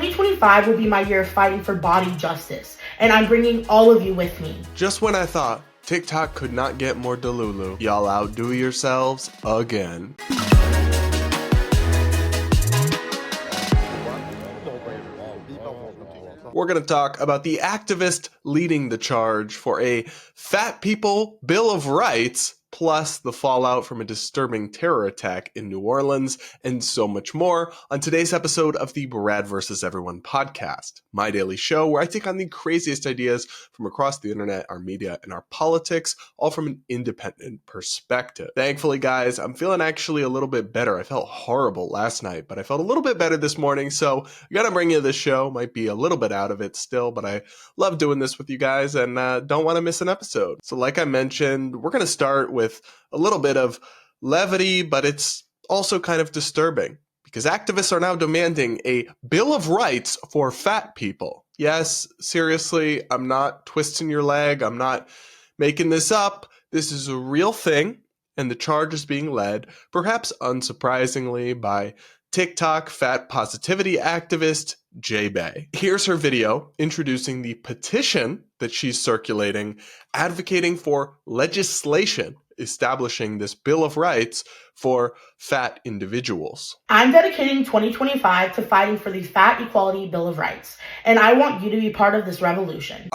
2025 will be my year of fighting for body justice, and I'm bringing all of you with me. Just when I thought TikTok could not get more delulu, y'all outdo yourselves again. We're going to talk about the activist leading the charge for a Fat People Bill of Rights, plus the fallout from a disturbing terror attack in New Orleans, and so much more on today's episode of the Brad vs. Everyone podcast, my daily show where I take on the craziest ideas from across the internet, our media, and our politics, all from an independent perspective. Thankfully, guys, I'm feeling actually a little bit better. I felt horrible last night, but I felt a little bit better this morning, so I gotta bring you this show. Might be a little bit out of it still, but I love doing this with you guys and don't want to miss an episode. So like I mentioned, we're gonna start with a little bit of levity, but it's also kind of disturbing because activists are now demanding a Bill of Rights for fat people. Yes, seriously, I'm not twisting your leg. I'm not making this up. This is a real thing, and the charge is being led, perhaps unsurprisingly, by TikTok fat positivity activist Jay Bay. Here's her video introducing the petition that she's circulating, advocating for legislation establishing this Bill of Rights for fat individuals. I'm dedicating 2025 to fighting for the Fat Equality Bill of Rights, and I want you to be part of this revolution.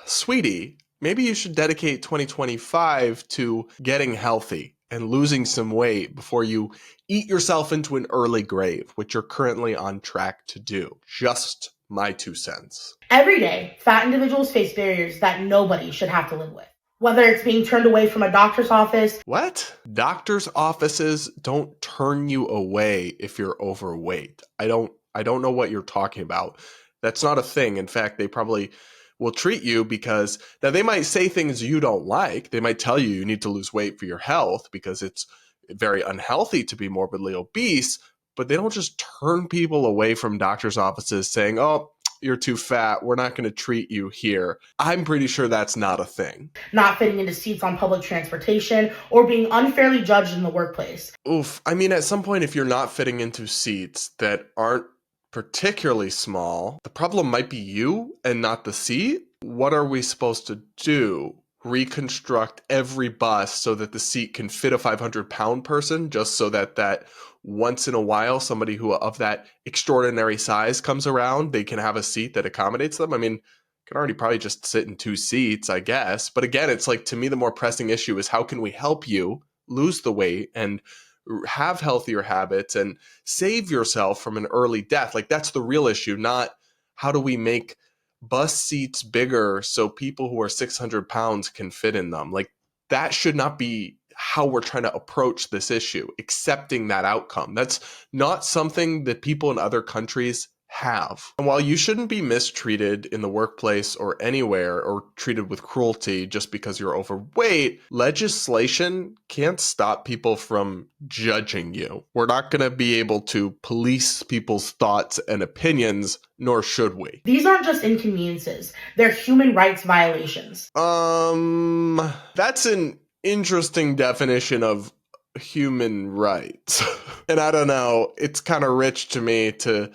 Sweetie, maybe you should dedicate 2025 to getting healthy and losing some weight before you eat yourself into an early grave, which you're currently on track to do. Just my 2 cents. Every day, fat individuals face barriers that nobody should have to live with. Whether it's being turned away from a doctor's office. What? Doctor's offices don't turn you away if you're overweight. I don't know what you're talking about. That's not a thing. In fact, they probably will treat you because now they might say things you don't like. They might tell you you need to lose weight for your health because it's very unhealthy to be morbidly obese, but they don't just turn people away from doctor's offices saying, oh, you're too fat, we're not going to treat you here. I'm pretty sure that's not a thing. Not fitting into seats on public transportation or being unfairly judged in the workplace. Oof. I mean, at some point, if you're not fitting into seats that aren't particularly small, the problem might be you and not the seat. What are we supposed to do? Reconstruct every bus so that the seat can fit a 500-pound person just so that once in a while somebody who of that extraordinary size comes around, they can have a seat that accommodates them? I mean, can already probably just sit in 2 seats, I guess. But again, it's like, to me, the more pressing issue is how can we help you lose the weight and have healthier habits and save yourself from an early death? Like, that's the real issue, not how do we make bus seats bigger so people who are 600 pounds can fit in them. Like, that should not be how we're trying to approach this issue, accepting that outcome. That's not something that people in other countries have. And while you shouldn't be mistreated in the workplace or anywhere or treated with cruelty just because you're overweight, legislation can't stop people from judging you. We're not going to be able to police people's thoughts and opinions, nor should we. These aren't just inconveniences. They're human rights violations. That's an interesting definition of human rights. And I don't know, it's kind of rich to me to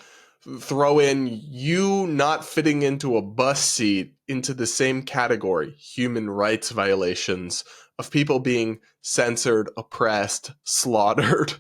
throw in you not fitting into a bus seat into the same category, human rights violations of people being censored, oppressed, slaughtered,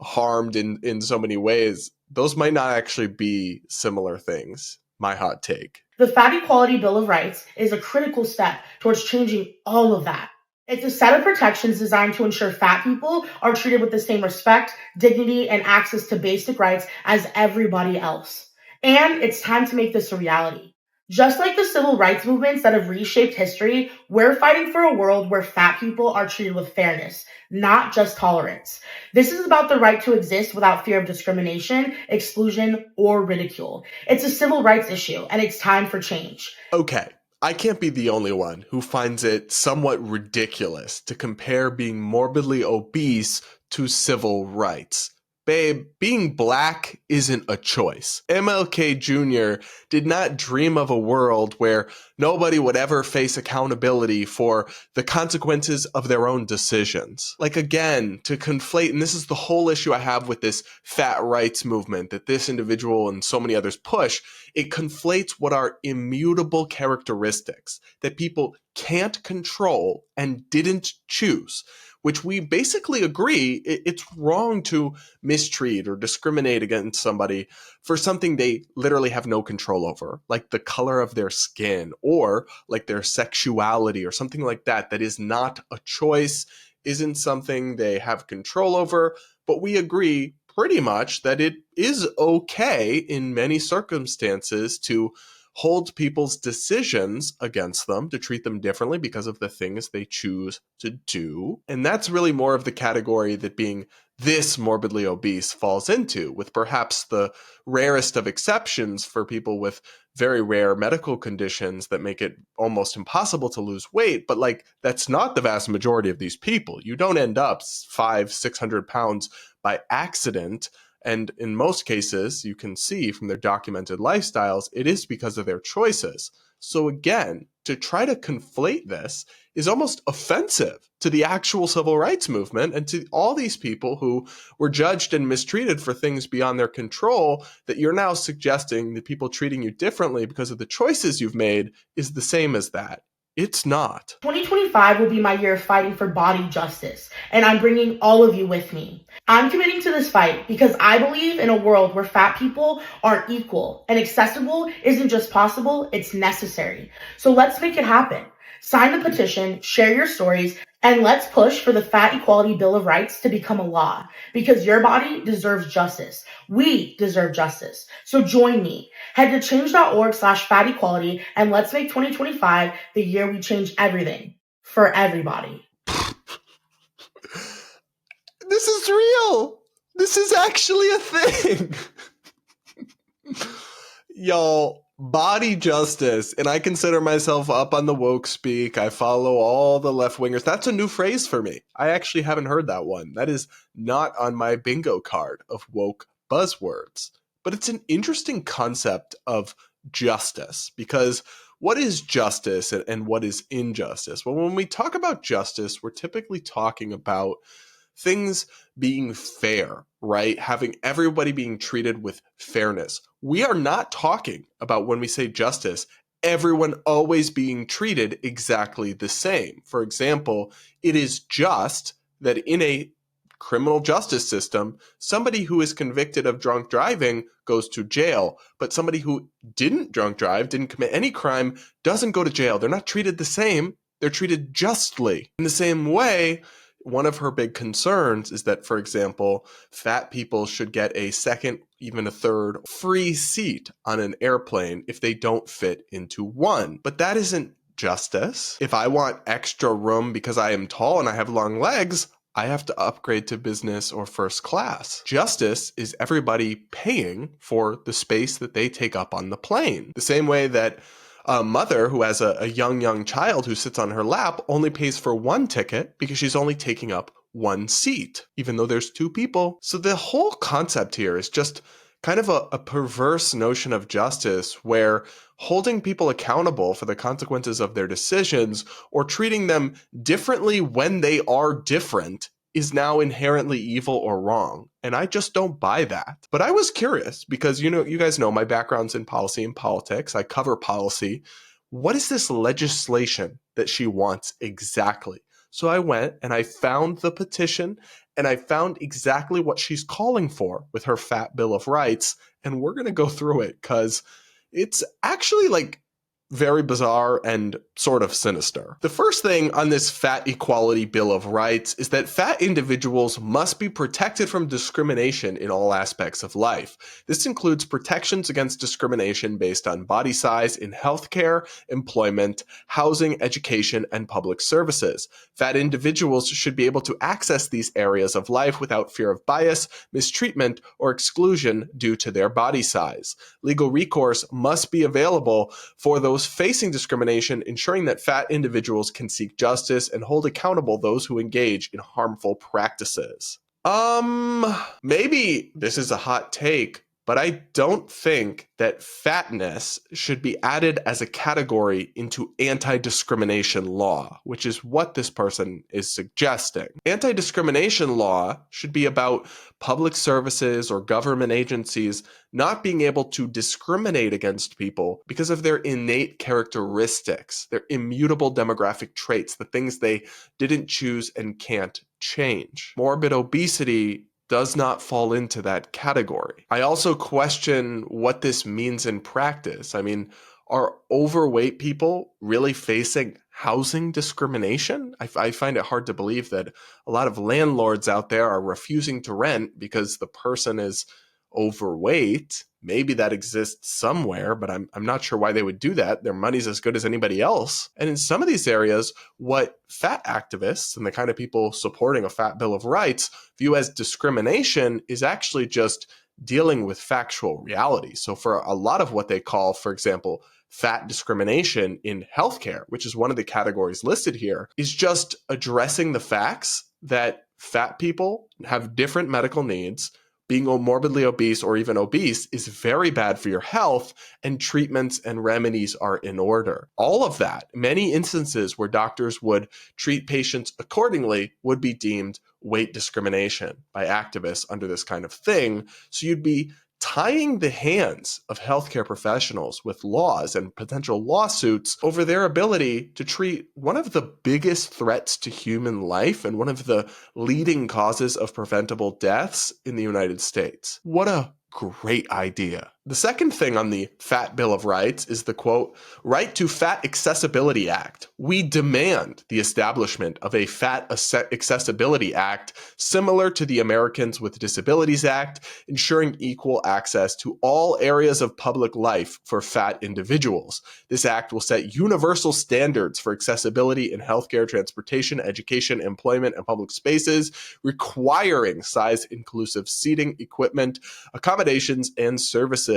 harmed in so many ways. Those might not actually be similar things. My hot take. The Fat Equality Bill of Rights is a critical step towards changing all of that. It's a set of protections designed to ensure fat people are treated with the same respect, dignity, and access to basic rights as everybody else. And it's time to make this a reality. Just like the civil rights movements that have reshaped history, we're fighting for a world where fat people are treated with fairness, not just tolerance. This is about the right to exist without fear of discrimination, exclusion, or ridicule. It's a civil rights issue, and it's time for change. Okay. I can't be the only one who finds it somewhat ridiculous to compare being morbidly obese to civil rights. babe, being black isn't a choice. MLK Jr. did not dream of a world where nobody would ever face accountability for the consequences of their own decisions. Like, again, to conflate, and this is the whole issue I have with this fat rights movement that this individual and so many others push, it conflates what are immutable characteristics that people can't control and didn't choose, which we basically agree it's wrong to mistreat or discriminate against somebody for something they literally have no control over, like the color of their skin or like their sexuality or something like that, that is not a choice, isn't something they have control over. But we agree pretty much that it is okay in many circumstances to hold people's decisions against them, to treat them differently because of the things they choose to do. And that's really more of the category that being this morbidly obese falls into, with perhaps the rarest of exceptions for people with very rare medical conditions that make it almost impossible to lose weight. But like, that's not the vast majority of these people. You don't end up 500-600 pounds by accident. And in most cases, you can see from their documented lifestyles, it is because of their choices. So again, to try to conflate this is almost offensive to the actual civil rights movement and to all these people who were judged and mistreated for things beyond their control, that you're now suggesting that people treating you differently because of the choices you've made is the same as that. It's not. 2025 will be my year of fighting for body justice, and I'm bringing all of you with me. I'm committing to this fight because I believe in a world where fat people are equal and accessible isn't just possible, it's necessary. So let's make it happen. Sign the petition, share your stories, and let's push for the Fat Equality Bill of Rights to become a law, because your body deserves justice. We deserve justice. So join me. Head to change.org/fat equality and let's make 2025 the year we change everything for everybody. This is real. This is actually a thing. Y'all, body justice. And I consider myself up on the woke speak. I follow all the left wingers. That's a new phrase for me. I actually haven't heard that one. That is not on my bingo card of woke buzzwords. But it's an interesting concept of justice, because what is justice and what is injustice? Well, when we talk about justice, we're typically talking about things being fair, right? Having everybody being treated with fairness. We are not talking about, when we say justice, everyone always being treated exactly the same. For example, it is just that in a criminal justice system, somebody who is convicted of drunk driving goes to jail, but somebody who didn't drunk drive, didn't commit any crime, doesn't go to jail. They're not treated the same. They're treated justly. In the same way, one of her big concerns is that, for example, fat people should get a second, even a third free seat on an airplane if they don't fit into one. But that isn't justice. If I want extra room because I am tall and I have long legs, I have to upgrade to business or first class. Justice is everybody paying for the space that they take up on the plane. The same way that a mother who has a young child who sits on her lap only pays for one ticket because she's only taking up one seat, even though there's two people. So the whole concept here is just kind of a perverse notion of justice, where holding people accountable for the consequences of their decisions or treating them differently when they are different is now inherently evil or wrong. And I just don't buy that. But I was curious because, you guys know my background's in policy and politics. I cover policy. What is this legislation that she wants exactly? So I went and I found the petition and I found exactly what she's calling for with her Fat Bill of Rights. And we're going to go through it because it's actually like very bizarre and sort of sinister. The first thing on this Fat Equality Bill of Rights is that fat individuals must be protected from discrimination in all aspects of life. This includes protections against discrimination based on body size in healthcare, employment, housing, education, and public services. Fat individuals should be able to access these areas of life without fear of bias, mistreatment, or exclusion due to their body size. Legal recourse must be available for those facing discrimination, ensuring that fat individuals can seek justice and hold accountable those who engage in harmful practices. Maybe this is a hot take, but I don't think that fatness should be added as a category into anti discrimination law, which is what this person is suggesting. Anti discrimination law should be about public services or government agencies not being able to discriminate against people because of their innate characteristics, their immutable demographic traits, the things they didn't choose and can't change. Morbid obesity does not fall into that category. I also question what this means in practice. I mean, are overweight people really facing housing discrimination? I find it hard to believe that a lot of landlords out there are refusing to rent because the person is overweight. Maybe that exists somewhere, but I'm not sure why they would do that. Their money's as good as anybody else. And in some of these areas, what fat activists and the kind of people supporting a fat bill of rights view as discrimination is actually just dealing with factual reality. So for a lot of what they call, for example, fat discrimination in healthcare, which is one of the categories listed here, is just addressing the facts that fat people have different medical needs. Being morbidly obese or even obese is very bad for your health, and treatments and remedies are in order. All of that, many instances where doctors would treat patients accordingly, would be deemed weight discrimination by activists under this kind of thing. So you'd be tying the hands of healthcare professionals with laws and potential lawsuits over their ability to treat one of the biggest threats to human life and one of the leading causes of preventable deaths in the United States. What a great idea. The second thing on the Fat Bill of Rights is the quote, Right to Fat Accessibility Act. We demand the establishment of a Fat Accessibility Act similar to the Americans with Disabilities Act, ensuring equal access to all areas of public life for fat individuals. This act will set universal standards for accessibility in healthcare, transportation, education, employment, and public spaces, requiring size-inclusive seating, equipment, accommodations, and services.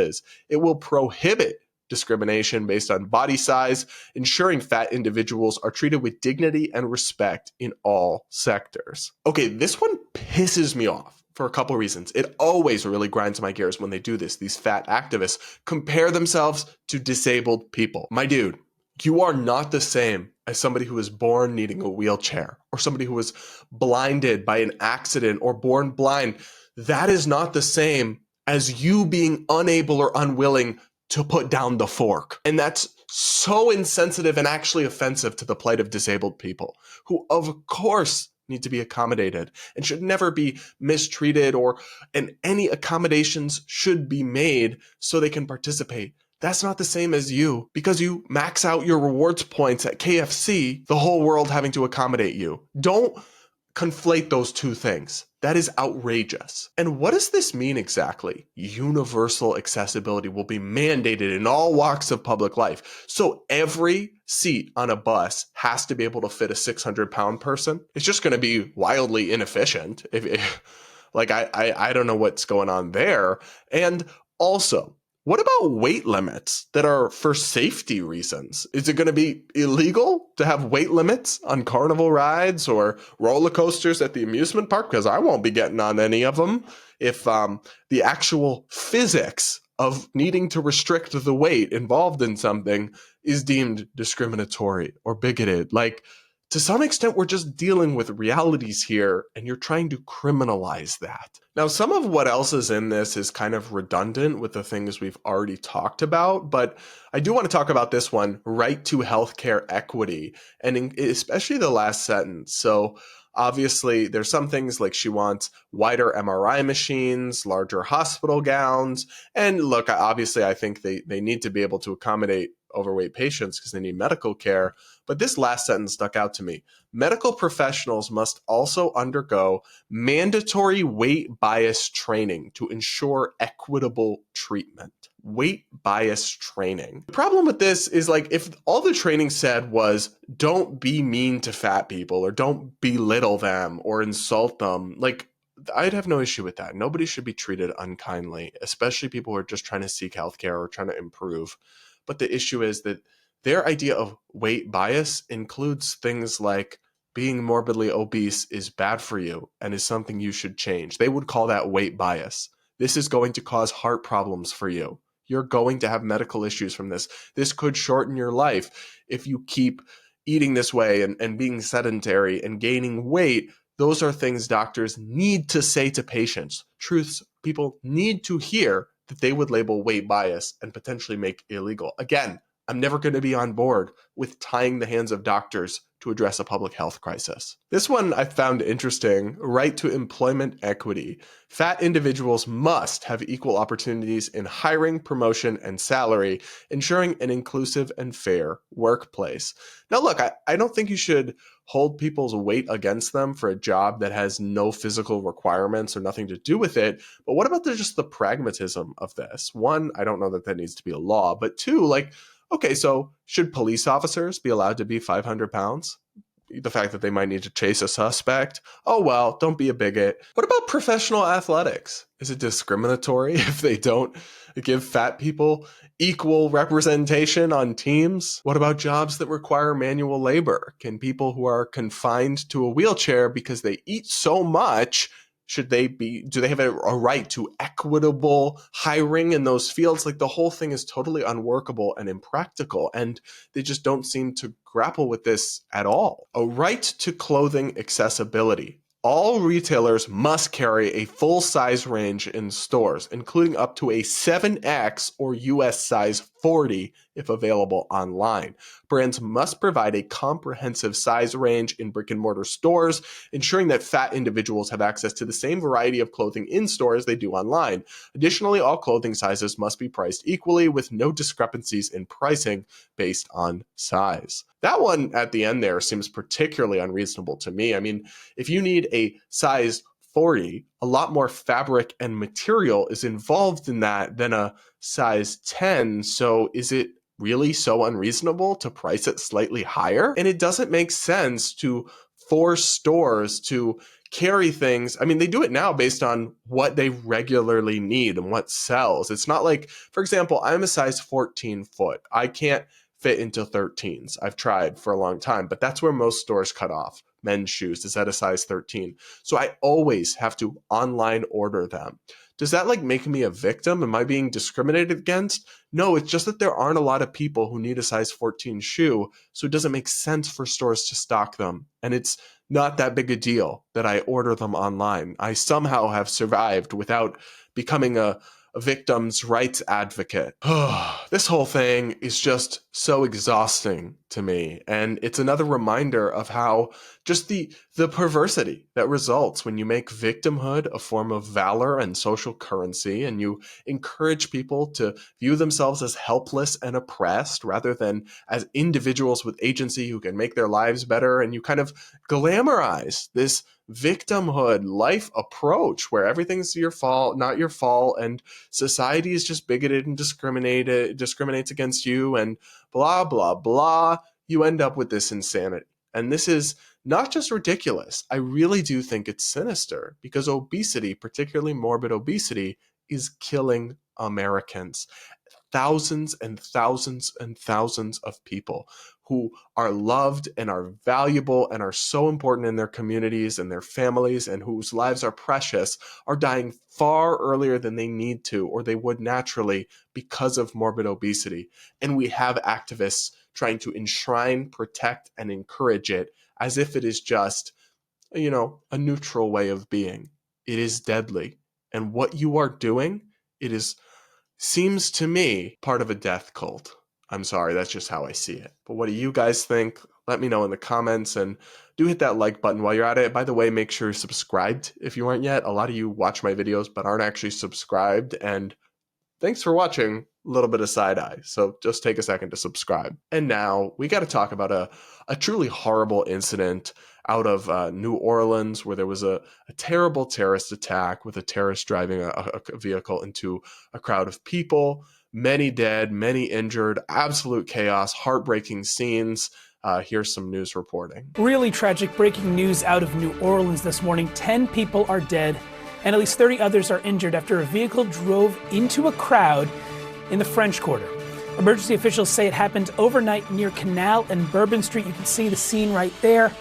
It will prohibit discrimination based on body size, ensuring fat individuals are treated with dignity and respect in all sectors. Okay, this one pisses me off for a couple reasons. It always really grinds my gears when they do this. These fat activists compare themselves to disabled people. My dude, you are not the same as somebody who was born needing a wheelchair or somebody who was blinded by an accident or born blind. That is not the same as you being unable or unwilling to put down the fork. And that's so insensitive and actually offensive to the plight of disabled people, who of course need to be accommodated and should never be mistreated, and any accommodations should be made so they can participate. That's not the same as you, because you max out your rewards points at KFC, the whole world having to accommodate you. Don't conflate those two things. That is outrageous. And what does this mean exactly? Universal accessibility will be mandated in all walks of public life. So every seat on a bus has to be able to fit a 600-pound person. It's just going to be wildly inefficient. I don't know what's going on there. And also, what about weight limits that are for safety reasons? Is it going to be illegal to have weight limits on carnival rides or roller coasters at the amusement park? Because I won't be getting on any of them if the actual physics of needing to restrict the weight involved in something is deemed discriminatory or bigoted. Like, to some extent, we're just dealing with realities here, and you're trying to criminalize that. Now, some of what else is in this is kind of redundant with the things we've already talked about, but I do want to talk about this one, right to healthcare equity, and especially the last sentence. So obviously, there's some things like she wants wider MRI machines, larger hospital gowns, and look, obviously, I think they need to be able to accommodate overweight patients because they need medical care. But this last sentence stuck out to me. Medical professionals must also undergo mandatory weight bias training to ensure equitable treatment. Weight bias training. The problem with this is, like, if all the training said was don't be mean to fat people or don't belittle them or insult them, like, I'd have no issue with that. Nobody should be treated unkindly, especially people who are just trying to seek healthcare or trying to improve. But the issue is that their idea of weight bias includes things like being morbidly obese is bad for you and is something you should change. They would call that weight bias. This is going to cause heart problems for you. You're going to have medical issues from this. This could shorten your life if you keep eating this way and being sedentary and gaining weight. Those are things doctors need to say to patients. Truths people need to hear that they would label weight bias and potentially make illegal. Again, I'm never going to be on board with tying the hands of doctors to address a public health crisis. This one I found interesting. Right to employment equity. Fat individuals must have equal opportunities in hiring, promotion, and salary, ensuring an inclusive and fair workplace. Now, look, I don't think you should hold people's weight against them for a job that has no physical requirements or nothing to do with it. But what about just the pragmatism of this? One, I don't know that that needs to be a law. But two, like, okay, so should police officers be allowed to be 500 pounds? The fact that they might need to chase a suspect? Oh, well, don't be a bigot. What about professional athletics? Is it discriminatory if they don't give fat people equal representation on teams? What about jobs that require manual labor? Can people who are confined to a wheelchair because they eat so much, do they have a right to equitable hiring in those fields? Like, the whole thing is totally unworkable and impractical, and they just don't seem to grapple with this at all. A right to clothing accessibility. All retailers must carry a full size range in stores, including up to a 7X or US size 40 if available online. Brands must provide a comprehensive size range in brick and mortar stores, ensuring that fat individuals have access to the same variety of clothing in store as they do online. Additionally, all clothing sizes must be priced equally with no discrepancies in pricing based on size. That one at the end there seems particularly unreasonable to me. I mean, if you need a size 40, a lot more fabric and material is involved in that than a size 10. So is it really so unreasonable to price it slightly higher? And it doesn't make sense to force stores to carry things. I mean, they do it now based on what they regularly need and what sells. It's not like, for example, I'm a size 14 foot. I can't fit into 13s. I've tried for a long time, but that's where most stores cut off. Men's shoes is at a size 13. So I always have to online order them. Does that make me a victim? Am I being discriminated against? No, it's just that there aren't a lot of people who need a size 14 shoe, so it doesn't make sense for stores to stock them. And it's not that big a deal that I order them online. I somehow have survived without becoming a victim's rights advocate. This whole thing is just so exhausting to me. And it's another reminder of how just the perversity that results when you make victimhood a form of valor and social currency, and you encourage people to view themselves as helpless and oppressed rather than as individuals with agency who can make their lives better. And you kind of glamorize this victimhood life approach where everything's your fault, not your fault, and society is just bigoted and discriminates against you, and blah, blah, blah. You end up with this insanity. And this is not just ridiculous. I really do think it's sinister, because obesity, particularly morbid obesity, is killing Americans. Thousands and thousands and thousands of people who are loved and are valuable and are so important in their communities and their families and whose lives are precious are dying far earlier than they need to or they would naturally because of morbid obesity. And we have activists trying to enshrine, protect, and encourage it as if it is just, a neutral way of being. It is deadly. And what you are doing, seems to me part of a death cult. I'm sorry, that's just how I see it. But what do you guys think? Let me know in the comments, and do hit that like button while you're at it. By the way, make sure you're subscribed if you aren't yet. A lot of you watch my videos but aren't actually subscribed, and thanks for watching a little bit of side eye. So just take a second to subscribe. And now we got to talk about a truly horrible incident out of New Orleans, where there was a terrible terrorist attack with a terrorist driving a vehicle into a crowd of people. Many dead, many injured, absolute chaos, heartbreaking scenes. Here's some news reporting. Really tragic breaking news out of New Orleans this morning. 10 people are dead and at least 30 others are injured after a vehicle drove into a crowd in the French Quarter. Emergency officials say it happened overnight near Canal and Bourbon Street. You can see the scene right there.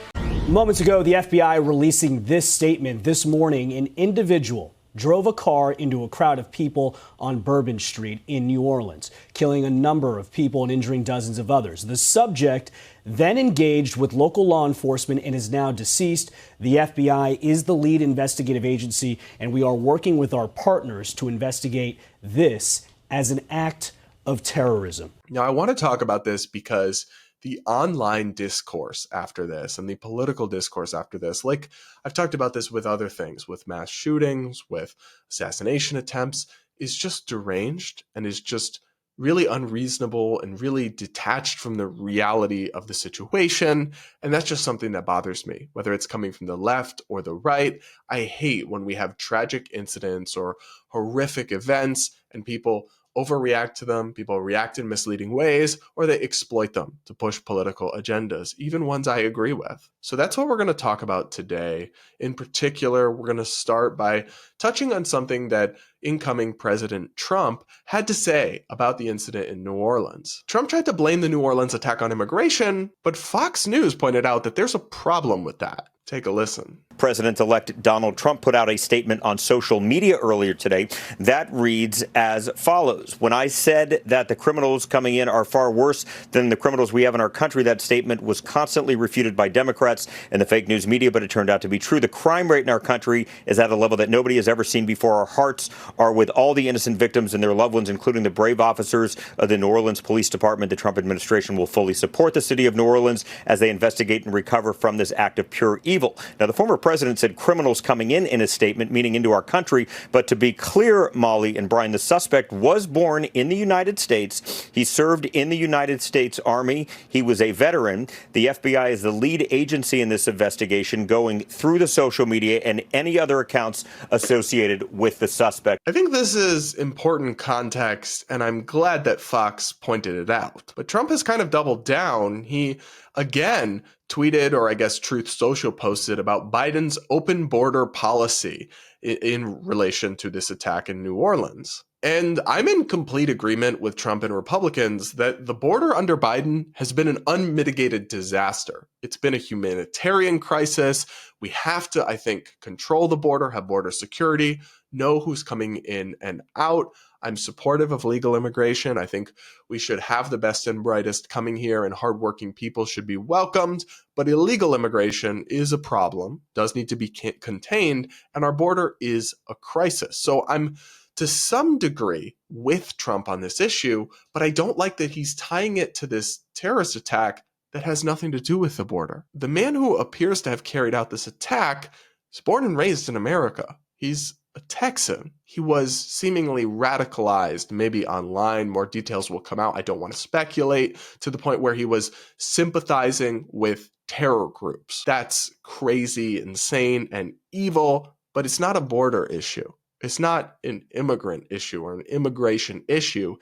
Moments ago, the FBI releasing this statement this morning. An individual drove a car into a crowd of people on Bourbon Street in New Orleans, killing a number of people and injuring dozens of others. The subject then engaged with local law enforcement and is now deceased. The FBI is the lead investigative agency, and we are working with our partners to investigate this as an act of terrorism. Now, I want to talk about this because the online discourse after this and the political discourse after this, like I've talked about this with other things, with mass shootings, with assassination attempts, is just deranged and is just really unreasonable and really detached from the reality of the situation. And that's just something that bothers me, whether it's coming from the left or the right. I hate when we have tragic incidents or horrific events and people overreact to them, people react in misleading ways, or they exploit them to push political agendas, even ones I agree with. So that's what we're going to talk about today. In particular, we're going to start by touching on something that incoming President Trump had to say about the incident in New Orleans. Trump tried to blame the New Orleans attack on immigration, but Fox News pointed out that there's a problem with that. Take a listen. President-elect Donald Trump put out a statement on social media earlier today that reads as follows. When I said that the criminals coming in are far worse than the criminals we have in our country, that statement was constantly refuted by Democrats and the fake news media, but it turned out to be true. The crime rate in our country is at a level that nobody has ever seen before. Our hearts are with all the innocent victims and their loved ones, including the brave officers of the New Orleans Police Department. The Trump administration will fully support the city of New Orleans as they investigate and recover from this act of pure evil. Now, the former president said criminals coming in his statement, meaning into our country. But to be clear, Molly and Brian, the suspect was born in the United States. He served in the United States Army. He was a veteran. The FBI is the lead agency in this investigation, going through the social media and any other accounts associated with the suspect. I think this is important context, and I'm glad that Fox pointed it out. But Trump has kind of doubled down. He, again, tweeted, or I guess Truth Social posted, about Biden's open border policy in relation to this attack in New Orleans. And I'm in complete agreement with Trump and Republicans that the border under Biden has been an unmitigated disaster. It's been a humanitarian crisis. We have to, I think, control the border, have border security, know who's coming in and out. I'm supportive of legal immigration. I think we should have the best and brightest coming here, and hardworking people should be welcomed. But illegal immigration is a problem, does need to be contained, and our border is a crisis. So I'm, to some degree, with Trump on this issue, but I don't like that he's tying it to this terrorist attack that has nothing to do with the border. The man who appears to have carried out this attack is born and raised in America. He's a Texan. He was seemingly radicalized, maybe online. More details will come out. I don't want to speculate, to the point where he was sympathizing with terror groups. That's crazy, insane, and evil, but it's not a border issue. It's not an immigrant issue or an immigration issue.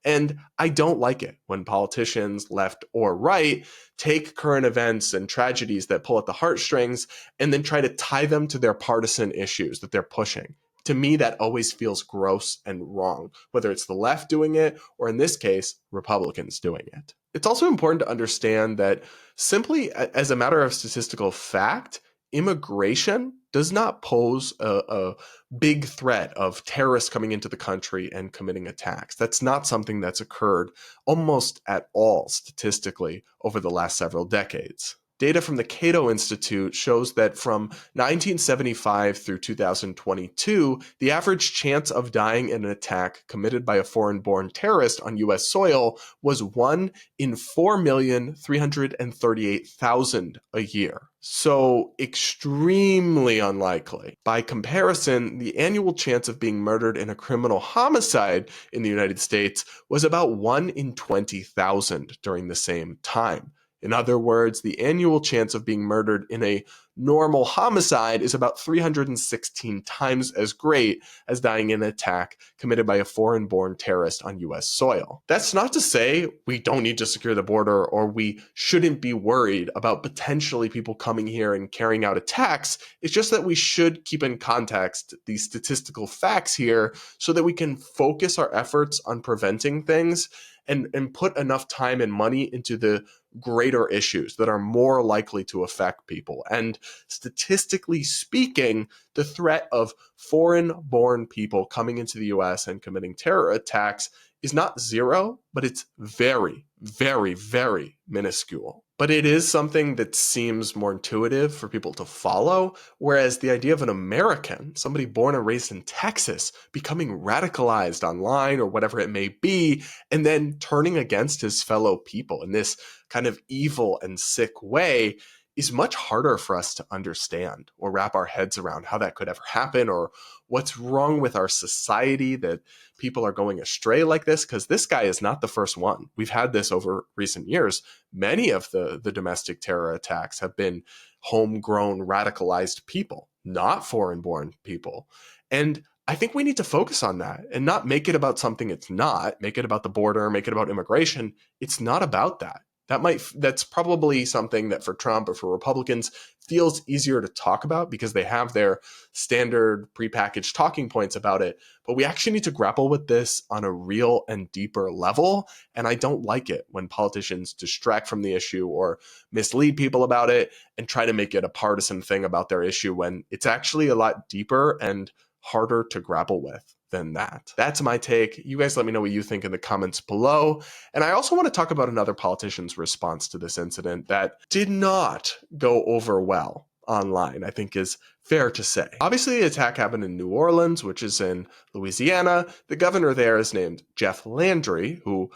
And I don't like it when politicians, left or right, take current events and tragedies that pull at the heartstrings and then try to tie them to their partisan issues that they're pushing. To me, that always feels gross and wrong, whether it's the left doing it or, in this case, Republicans doing it. It's also important to understand that simply as a matter of statistical fact, immigration does not pose a big threat of terrorists coming into the country and committing attacks. That's not something that's occurred almost at all statistically over the last several decades. Data from the Cato Institute shows that from 1975 through 2022, the average chance of dying in an attack committed by a foreign-born terrorist on U.S. soil was 1 in 4,338,000 a year. So extremely unlikely. By comparison, the annual chance of being murdered in a criminal homicide in the United States was about 1 in 20,000 during the same time. In other words, the annual chance of being murdered in a normal homicide is about 316 times as great as dying in an attack committed by a foreign-born terrorist on U.S. soil. That's not to say we don't need to secure the border or we shouldn't be worried about potentially people coming here and carrying out attacks. It's just that we should keep in context these statistical facts here so that we can focus our efforts on preventing things and put enough time and money into the greater issues that are more likely to affect people. And statistically speaking, the threat of foreign-born people coming into the US and committing terror attacks is not zero, but it's very, very, very minuscule. But it is something that seems more intuitive for people to follow, whereas the idea of an American, somebody born and raised in Texas, becoming radicalized online or whatever it may be, and then turning against his fellow people in this kind of evil and sick way is much harder for us to understand or wrap our heads around how that could ever happen, or what's wrong with our society that people are going astray like this, because this guy is not the first one. We've had this over recent years. Many of the domestic terror attacks have been homegrown, radicalized people, not foreign-born people. And I think we need to focus on that and not make it about something it's not. Make it about the border, make it about immigration. It's not about that. That's probably something that for Trump or for Republicans feels easier to talk about because they have their standard prepackaged talking points about it. But we actually need to grapple with this on a real and deeper level. And I don't like it when politicians distract from the issue or mislead people about it and try to make it a partisan thing about their issue when it's actually a lot deeper and harder to grapple with than that. That's my take. You guys let me know what you think in the comments below. And I also want to talk about another politician's response to this incident that did not go over well online, I think is fair to say. Obviously, the attack happened in New Orleans, which is in Louisiana. The governor there is named Jeff Landry, who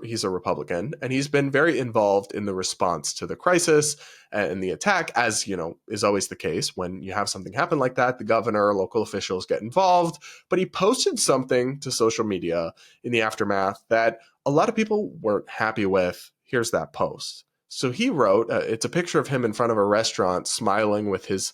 he's a Republican, and he's been very involved in the response to the crisis and the attack, as is always the case. When you have something happen like that, the governor, local officials get involved. But he posted something to social media in the aftermath that a lot of people weren't happy with. Here's that post. So he wrote, it's a picture of him in front of a restaurant smiling with his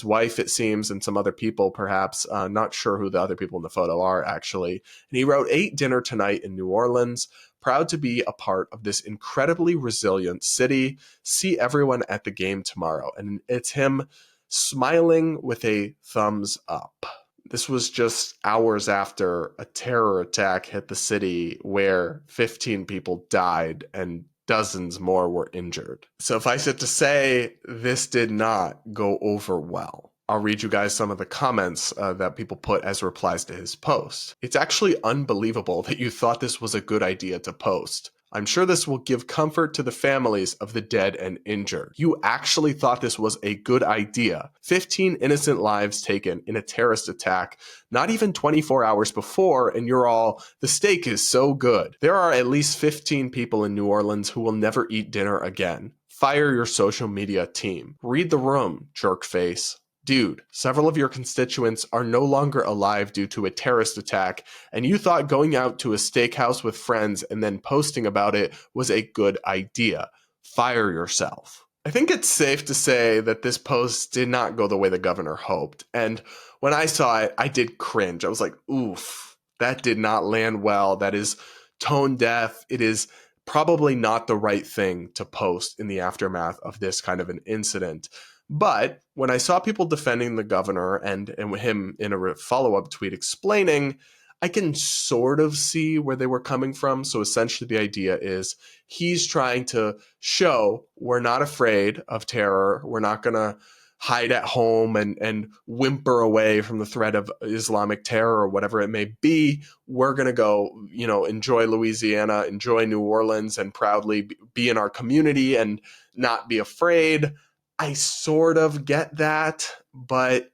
wife, it seems, and some other people, perhaps. Not sure who the other people in the photo are, actually. And he wrote, "Ate dinner tonight in New Orleans. Proud to be a part of this incredibly resilient city. See everyone at the game tomorrow." And it's him smiling with a thumbs up. This was just hours after a terror attack hit the city where 15 people died and dozens more were injured. Suffice it to say, this did not go over well. I'll read you guys some of the comments that people put as replies to his post. "It's actually unbelievable that you thought this was a good idea to post. I'm sure this will give comfort to the families of the dead and injured. You actually thought this was a good idea. 15 innocent lives taken in a terrorist attack, not even 24 hours before, and you're all, the steak is so good. There are at least 15 people in New Orleans who will never eat dinner again. Fire your social media team. Read the room, jerk face. Dude, several of your constituents are no longer alive due to a terrorist attack, and you thought going out to a steakhouse with friends and then posting about it was a good idea. Fire yourself." I think it's safe to say that this post did not go the way the governor hoped. And when I saw it, I did cringe. I was like, oof, that did not land well. That is tone deaf. It is probably not the right thing to post in the aftermath of this kind of an incident. But when I saw people defending the governor and him in a follow-up tweet explaining, I can sort of see where they were coming from. So essentially the idea is he's trying to show we're not afraid of terror. We're not going to hide at home and whimper away from the threat of Islamic terror or whatever it may be. We're going to go, enjoy Louisiana, enjoy New Orleans, and proudly be in our community and not be afraid. I sort of get that, but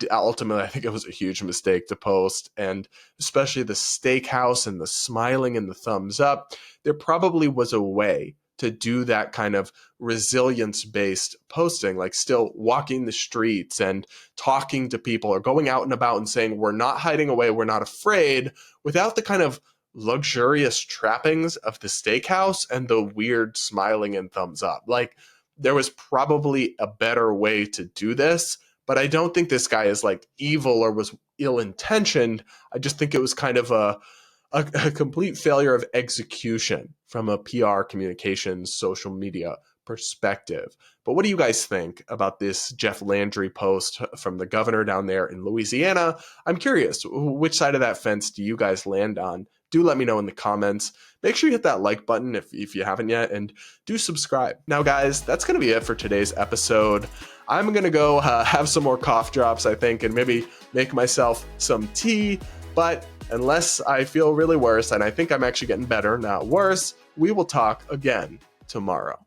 ultimately I think it was a huge mistake to post, and especially the steakhouse and the smiling and the thumbs up. There probably was a way to do that kind of resilience-based posting, like still walking the streets and talking to people or going out and about and saying, we're not hiding away, we're not afraid, without the kind of luxurious trappings of the steakhouse and the weird smiling and thumbs up. Like, there was probably a better way to do this, but I don't think this guy is like evil or was ill-intentioned. I just think it was kind of a complete failure of execution from a PR communications social media perspective. But what do you guys think about this Jeff Landry post from the governor down there in Louisiana? I'm curious, which side of that fence do you guys land on? do let me know in the comments. Make sure you hit that like button if you haven't yet, and do subscribe. Now, guys, that's going to be it for today's episode. I'm going to go have some more cough drops, I think, and maybe make myself some tea. But unless I feel really worse, and I think I'm actually getting better, not worse, we will talk again tomorrow.